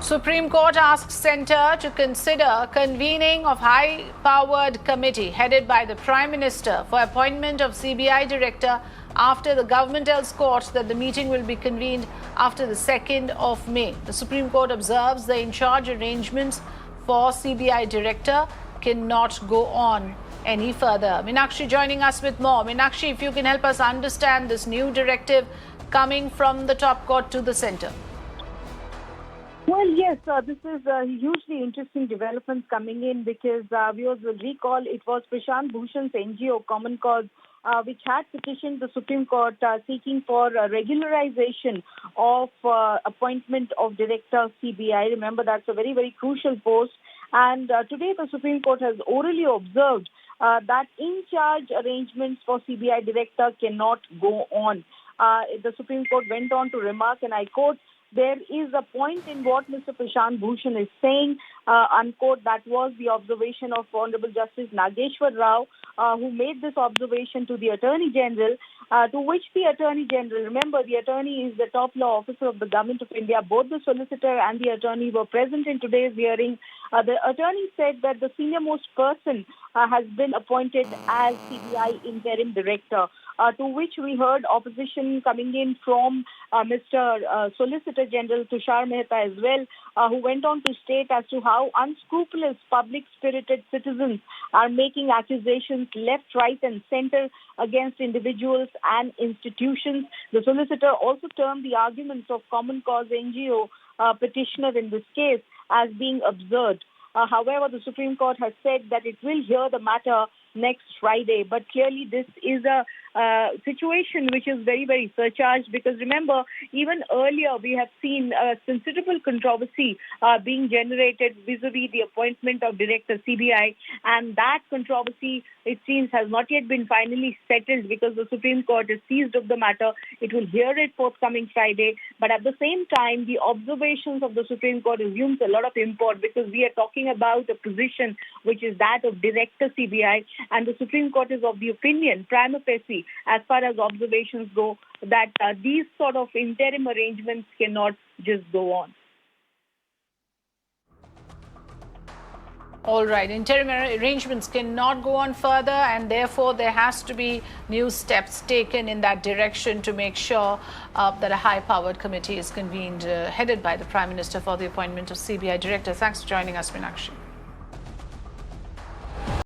Supreme Court asks Centre to consider convening of high-powered committee headed by the Prime Minister for appointment of CBI Director after the government tells court that the meeting will be convened after the 2nd of May. The Supreme Court observes the in-charge arrangements for CBI Director cannot go on any further. Meenakshi joining us with more. Meenakshi, if you can help us understand this new directive coming from the top court to the centre. Well, yes, this is hugely interesting developments coming in because viewers will recall it was Prashant Bhushan's NGO, Common Cause, which had petitioned the Supreme Court seeking for regularization of appointment of Director CBI. Remember, that's a very, very crucial post. And today the Supreme Court has orally observed that in-charge arrangements for CBI Director cannot go on. The Supreme Court went on to remark, and I quote, "There is a point in what Mr. Prashant Bhushan is saying," unquote. That was the observation of Honorable Justice Nageshwar Rao, who made this observation to the Attorney General, to which the Attorney General, remember the Attorney is the top law officer of the Government of India, both the solicitor and the Attorney were present in today's hearing. The Attorney said that the senior-most person has been appointed as CBI Interim Director. To which we heard opposition coming in from Mr. Solicitor General Tushar Mehta as well, who went on to state as to how unscrupulous public-spirited citizens are making accusations left, right and centre against individuals and institutions. The solicitor also termed the arguments of Common Cause NGO petitioner in this case as being absurd. However, the Supreme Court has said that it will hear the matter next Friday. But clearly this is a situation which is very, very surcharged because remember, even earlier we have seen considerable controversy being generated vis-a-vis the appointment of Director CBI, and that controversy, it seems, has not yet been finally settled because the Supreme Court is seized of the matter. It will hear it forthcoming Friday, but at the same time, the observations of the Supreme Court assumes a lot of import because we are talking about a position which is that of Director CBI, and the Supreme Court is of the opinion, prima facie, as far as observations go, that these sort of interim arrangements cannot just go on. All right, interim arrangements cannot go on further, and therefore there has to be new steps taken in that direction to make sure that a high-powered committee is convened, headed by the Prime Minister for the appointment of CBI Director. Thanks for joining us, Meenakshi.